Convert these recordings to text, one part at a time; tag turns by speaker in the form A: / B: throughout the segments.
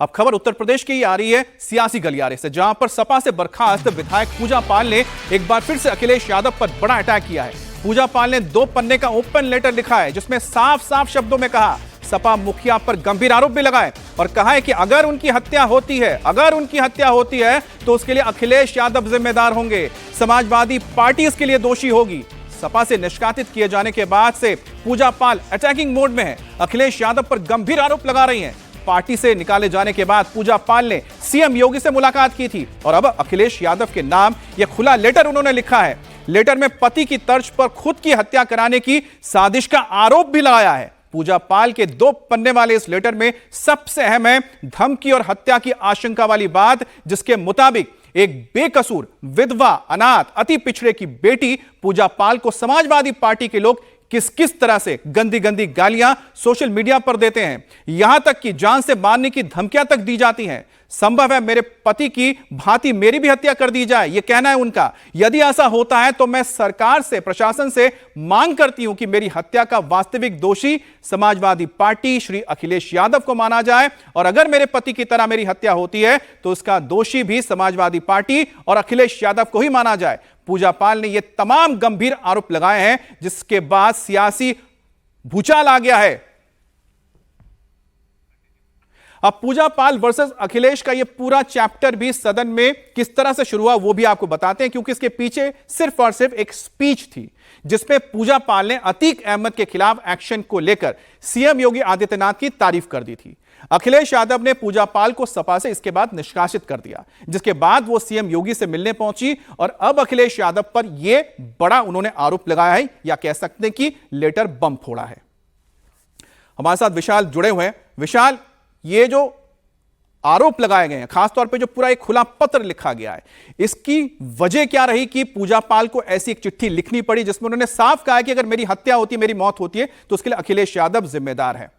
A: अब खबर उत्तर प्रदेश की आ रही है सियासी गलियारे से, जहां पर सपा से बर्खास्त विधायक पूजा पाल ने एक बार फिर से अखिलेश यादव पर बड़ा अटैक किया है। पूजा पाल ने 2 पन्ने का ओपन लेटर लिखा है, जिसमें साफ साफ शब्दों में कहा, सपा मुखिया पर गंभीर आरोप भी लगाए और कहा है कि अगर उनकी हत्या होती है तो उसके लिए अखिलेश यादव जिम्मेदार होंगे, समाजवादी पार्टी इसके लिए दोषी होगी। सपा से निष्कासित किए जाने के बाद से पूजा पाल अटैकिंग मोड में है, अखिलेश यादव पर गंभीर आरोप लगा रही हैं। पार्टी से निकाले जाने के बाद पूजा पाल ने सीएम योगी से मुलाकात की थी और अब अखिलेश यादव के नाम यह खुला लेटर उन्होंने लिखा है। लेटर में पति की तर्ज पर खुद की हत्या कराने की साजिश का आरोप भी लगाया है। पूजा पाल के 2 पन्ने वाले इस लेटर में सबसे अहम है धमकी और हत्या की आशंका वाली बात, जिसके मुताबिक एक बेकसूर विधवा, अनाथ, अति पिछड़े की बेटी पूजा पाल को समाजवादी पार्टी के लोग किस किस तरह से गंदी गंदी गालियां सोशल मीडिया पर देते हैं, यहां तक कि जान से मारने की धमकियां तक दी जाती हैं। संभव है मेरे पति की भांति मेरी भी हत्या कर दी जाए, यह कहना है उनका। यदि ऐसा होता है तो मैं सरकार से, प्रशासन से मांग करती हूं कि मेरी हत्या का वास्तविक दोषी समाजवादी पार्टी श्री अखिलेश यादव को माना जाए, और अगर मेरे पति की तरह मेरी हत्या होती है तो उसका दोषी भी समाजवादी पार्टी और अखिलेश यादव को ही माना जाए। पूजा पाल ने यह तमाम गंभीर आरोप लगाए हैं, जिसके बाद सियासी भूचाल आ गया है। अब पूजा पाल वर्सेस अखिलेश का यह पूरा चैप्टर भी सदन में किस तरह से शुरू हुआ वो भी आपको बताते हैं, क्योंकि इसके पीछे सिर्फ और सिर्फ एक स्पीच थी जिसमें पूजा पाल ने अतीक अहमद के खिलाफ एक्शन को लेकर सीएम योगी आदित्यनाथ की तारीफ कर दी थी। अखिलेश यादव ने पूजा पाल को सपा से इसके बाद निष्कासित कर दिया, जिसके बाद वो सीएम योगी से मिलने पहुंची और अब अखिलेश यादव पर यह बड़ा उन्होंने आरोप लगाया है, या कह सकते हैं कि लेटर बम फोड़ा है। हमारे साथ विशाल जुड़े हुए हैं। विशाल, ये जो आरोप लगाए गए हैं, खासतौर पे जो पूरा एक खुला पत्र लिखा गया है, इसकी वजह क्या रही कि पूजा पाल को ऐसी एक चिट्ठी लिखनी पड़ी जिसमें उन्होंने साफ कहा है कि अगर मेरी हत्या होती है, मेरी मौत होती है तो उसके लिए अखिलेश यादव जिम्मेदार है?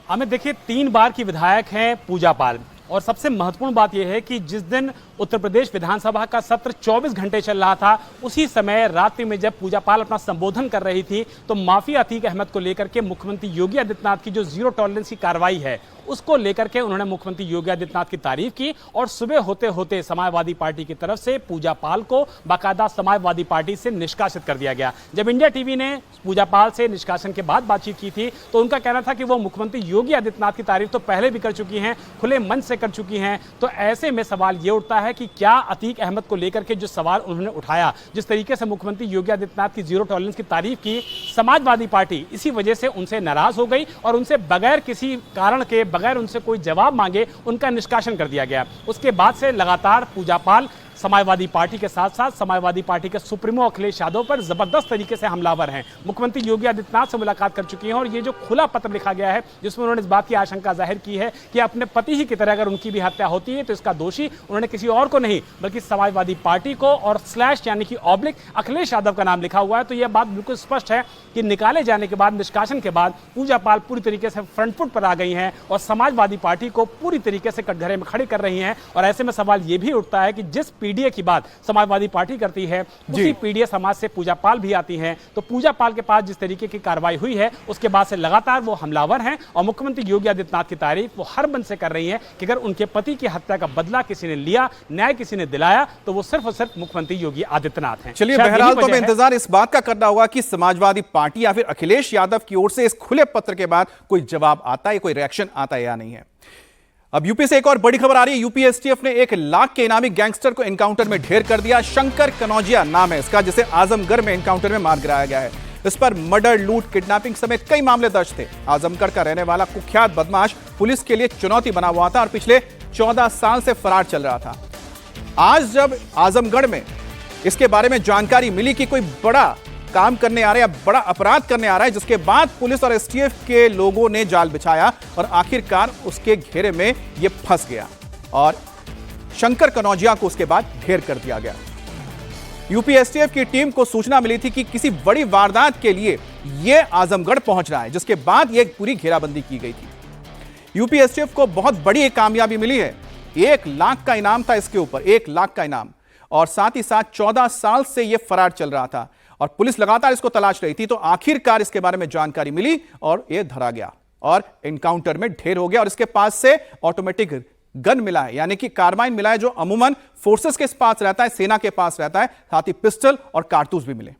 B: हमें देखिए 3 बार की विधायक हैं पूजा पाल, और सबसे महत्वपूर्ण बात यह है कि जिस दिन उत्तर प्रदेश विधानसभा का सत्र 24 घंटे चल रहा था, उसी समय रात्रि में जब पूजा पाल अपना संबोधन कर रही थी तो माफिया अतीक अहमद को लेकर के मुख्यमंत्री योगी आदित्यनाथ की जो जीरो टॉलरेंस की कार्रवाई है उसको लेकर के उन्होंने मुख्यमंत्री योगी आदित्यनाथ की तारीफ की, और सुबह होते होते समाजवादी पार्टी की तरफ से पूजा पाल को बाकायदा समाजवादी पार्टी से निष्कासित कर दिया गया। जब इंडिया टीवी ने पूजा पाल से निष्कासन के बाद बातचीत की थी तो उनका कहना था कि वो मुख्यमंत्री योगी आदित्यनाथ की तारीफ तो पहले भी कर चुकी हैं, खुले मन से कर चुकी हैं। तो ऐसे में सवाल ये उठता है कि क्या अतीक अहमद को लेकर के जो सवाल उन्होंने उठाया, जिस तरीके से मुख्यमंत्री योगी आदित्यनाथ की जीरो टॉलरेंस की तारीफ की, समाजवादी पार्टी इसी वजह से उनसे नाराज हो गई और उनसे बगैर किसी कारण के, बगैर उनसे कोई जवाब मांगे उनका निष्कासन कर दिया गया। उसके बाद से लगातार पूजा पाल समाजवादी पार्टी के साथ साथ समाजवादी पार्टी के सुप्रीमो अखिलेश यादव पर जबरदस्त तरीके से हमलावर हैं। मुख्यमंत्री योगी आदित्यनाथ से मुलाकात कर चुकी हैं और ये जो खुला पत्र लिखा गया है जिसमें उन्होंने इस बात की आशंका जाहिर की है कि अपने पति ही की तरह अगर उनकी भी हत्या होती है तो इसका दोषी उन्होंने किसी और को नहीं बल्कि समाजवादी पार्टी को और स्लैश यानी कि ऑब्लिक अखिलेश यादव का नाम लिखा हुआ है। तो यह बात बिल्कुल स्पष्ट है कि निकाले जाने के बाद, निष्कासन के बाद पूजा पाल पूरी तरीके से फ्रंट फुट पर आ गई हैं और समाजवादी पार्टी को पूरी तरीके से कटघरे में खड़ी कर रही हैं। और ऐसे में सवाल यह भी उठता है कि जिस पीडीए की बात समाजवादी पार्टी करती है उसी पीडीए समाज से पूजा पाल भी आती हैं, तो पूजा पाल के पास जिस तरीके की कार्रवाई हुई है उसके बाद से लगातार वो हमलावर हैं और मुख्यमंत्री योगी आदित्यनाथ की तारीफ वो हर बंद से कर रही हैं कि अगर उनके पति की हत्या का बदला किसी ने लिया, न्याय किसी ने दिलाया, तो वो सिर्फ और सिर्फ मुख्यमंत्री योगी आदित्यनाथ हैं।
A: चलिए, बहरहाल तो हमें इंतजार इस बात का करना होगा कि समाजवादी पार्टी या फिर अखिलेश यादव की ओर से इस खुले पत्र के बाद कोई जवाब आता है, कोई रिएक्शन आता है या नहीं है। अब यूपी से एक और बड़ी खबर आ रही है। यूपी एसटीएफ ने 1 लाख के इनामी गैंगस्टर को एनकाउंटर में ढेर कर दिया। शंकर कनौजिया नाम है इसका, जिसे आजमगढ़ में एनकाउंटर में मार गिराया गया है। इस पर मर्डर, लूट, किडनैपिंग समेत कई मामले दर्ज थे। आजमगढ़ का रहने वाला कुख्यात बदमाश पुलिस के लिए चुनौती बना हुआ था और पिछले 14 साल से फरार चल रहा था। आज जब आजमगढ़ में इसके बारे में जानकारी मिली कि कोई बड़ा काम करने आ रहा है, बड़ा अपराध करने आ रहा है, जिसके बाद पुलिस और एसटीएफ के लोगों ने जाल बिछाया और आखिरकार उसके घेरे में यह फंस गया और शंकर कनौजिया को उसके बाद ढेर कर दिया गया। यूपी एसटीएफ की टीम को सूचना मिली थी कि किसी बड़ी वारदात के लिए यह आजमगढ़ पहुंच रहा है, जिसके बाद यह पूरी घेराबंदी की गई थी। यूपी एसटीएफ को बहुत बड़ी एक कामयाबी मिली है। 1 लाख का इनाम था इसके ऊपर, 1 लाख का इनाम, और साथ ही साथ 14 साल से यह फरार चल रहा था और पुलिस लगातार इसको तलाश रही थी, तो आखिरकार इसके बारे में जानकारी मिली और यह धरा गया और एनकाउंटर में ढेर हो गया। और इसके पास से ऑटोमेटिक गन मिला है, यानी कि कार्बाइन मिला है, जो अमूमन फोर्सेस के पास रहता है, सेना के पास रहता है। साथ ही पिस्टल और कारतूस भी मिले।